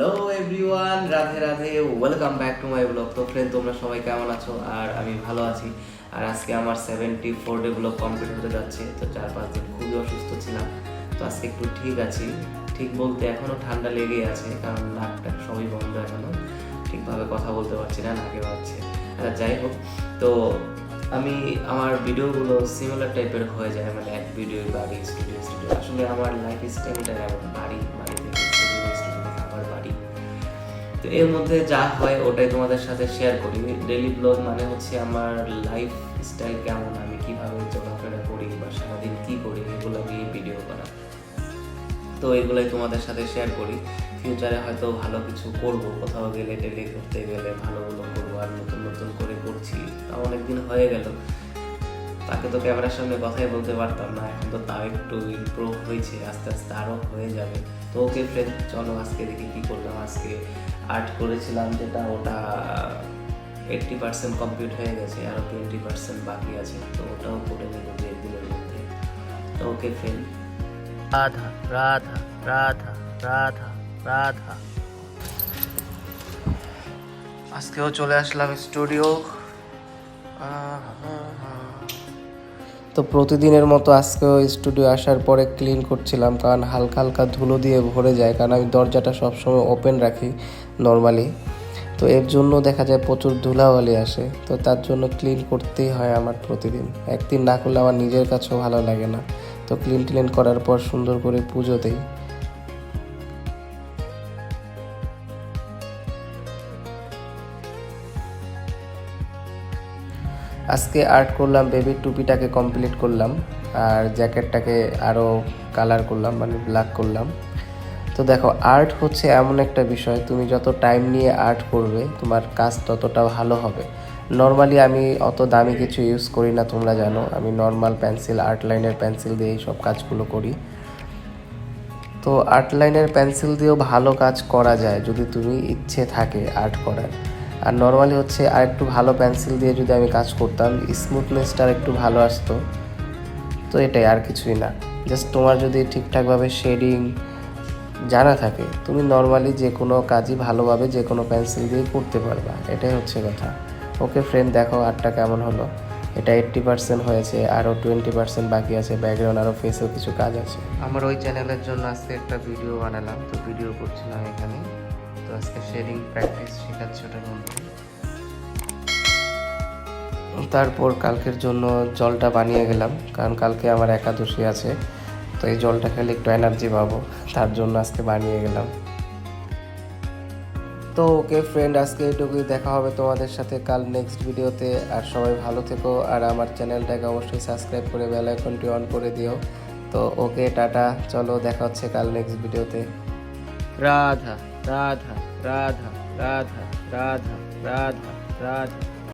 Hello everyone, Radhe Radhe, welcome back to my blog. তো friend, তোমরা সবাই কেমন আছো? আর আমি ভালো আছি। আর আজকে আমার 74 ডে ব্লগ কমপ্লিট হতে যাচ্ছে। তো 4-5 দিন খুবই অসুস্থ ছিলাম, তো আজকে একটু ঠিক আছি। ঠিক বলতে এখনও ঠান্ডা লেগেই আছে, কারণ নাকটা সবই বন্ধ, এখনও ঠিকভাবে কথা বলতে পারছি না, নাকে বাজছে। যাই হোক, তো আমি আমার ভিডিওগুলো সিমিলার টাইপের হয়ে যায়, মানে এক ভিডিও বাড়ি, স্টুডিও স্টুডিও। আসলে আমার লাইফ স্টাইলটা এমন, বাড়ি বাড়ি থেকে স্টুডিও স্টুডিও থেকে আবার বাড়ি। তো এর মধ্যে যা হয় ওটাই তোমাদের সাথে শেয়ার করি। ডেইলি ব্লগ মানে হচ্ছে আমার লাইফ স্টাইল কেমন, আমি কিভাবে চলাফেরা করি বা সারাদিন কী করি, এগুলো নিয়ে ভিডিও করা। তো এগুলোই তোমাদের সাথে শেয়ার করি। ফিউচারে হয়তো ভালো কিছু করব, কোথাও গেলে টেলে করতে গেলে ভালোগুলো করবো, আর নতুন নতুন করে করছি। তা অনেকদিন হয়ে গেল, তাকে তো ক্যামেরার সামনে কথাই বলতে পারতাম না, এখন তো তাও একটু ইমপ্রুভ হয়েছে, আস্তে আস্তে আরও হয়ে যাবে। তো ওকে ফ্রেন্ড, চলো আজকে দেখি কী করলাম। আজকে আর্ট করেছিলাম, যেটা ওটা 80% কমপ্লিট হয়ে গেছে, আরও 20% বাকি আছে, তো ওটাও করে নেব 2 দিনের মধ্যে। তো ওকে ফ্রেন্ড, রাধা রাধা রাধা রাধা রাধা। আজকেও চলে আসলাম স্টুডিও। তো প্রতিদিনের মতো আজকেও স্টুডিও আসার পরে ক্লিন করছিলাম, কারণ হালকা হালকা ধুলো দিয়ে ভরে যায়, কারণ আমি দরজাটা সবসময় ওপেন রাখি নর্মালি। তো এর জন্য দেখা যায় প্রচুর ধুলাবালি আসে, তো তার জন্য ক্লিন করতেই হয় আমার প্রতিদিন। একদিন না করলে আমার নিজের কাছেও ভালো লাগে না। তো ক্লিন করার পর সুন্দর করে পুজো দিই। আজকে আর্ট করলাম, বেবির টুপিটাকে কমপ্লিট করলাম, আর জ্যাকেটটাকে আরও কালার করলাম, মানে ব্ল্যাক করলাম। তো দেখো, আর্ট হচ্ছে এমন একটা বিষয়, তুমি যত টাইম নিয়ে আর্ট করবে তোমার কাজ ততটা ভালো হবে। নর্মালি আমি অত দামি কিছু ইউজ করি না, তোমরা জানো আমি নর্মাল পেন্সিল, আর্ট লাইনের পেন্সিল দিয়ে সব কাজগুলো করি। তো আর্ট লাইনের পেন্সিল দিয়েও ভালো কাজ করা যায় যদি তুমি ইচ্ছে থাকে আর্ট করার। আর নর্মালি হচ্ছে আর একটু ভালো পেন্সিল দিয়ে যদি আমি কাজ করতাম, স্মুথনেসটা আর একটু ভালো আসতো। তো এটাই, আর কিছুই না। জাস্ট তোমার যদি ঠিকঠাকভাবে শেডিং জানা থাকে, তুমি নর্মালি যে কোনো কাজই ভালোভাবে যে কোনো পেন্সিল দিয়ে করতে পারবা, এটাই হচ্ছে কথা। ওকে ফ্রেন্ড, দেখো আর্টটা কেমন হলো। এটা 80% হয়েছে, আরও 20% বাকি আছে, ব্যাকগ্রাউন্ড আরও ফেসেও কিছু কাজ আছে। আমার ওই চ্যানেলের জন্য আজকে একটা ভিডিও বানালাম, তো ভিডিও করছিলাম এখানে। তো আজকে শেডিং প্র্যাকটিস শেখাচ্ছি ওটার মধ্যে। তারপর কালকের জন্য জলটা বানিয়ে গেলাম, কারণ কালকে আমার একাদশী আছে। তো এই জলটা খেলে একটু এনার্জি পাবো, তার জন্য আজকে বানিয়ে গেলাম। তো ওকে ফ্রেন্ড, আজকে এইটুকুই। দেখা হবে তোমাদের সাথে কাল নেক্সট ভিডিওতে। আর সবাই ভালো থেকো, আর আমার চ্যানেলটাকে অবশ্যই সাবস্ক্রাইব করে বেল আইকনটি অন করে দিও। তো ওকে, টাটা, চলো দেখা হচ্ছে কাল নেক্সট ভিডিওতে। রাধা রাধা রাধা রাধা রাধা রাধা রাধা।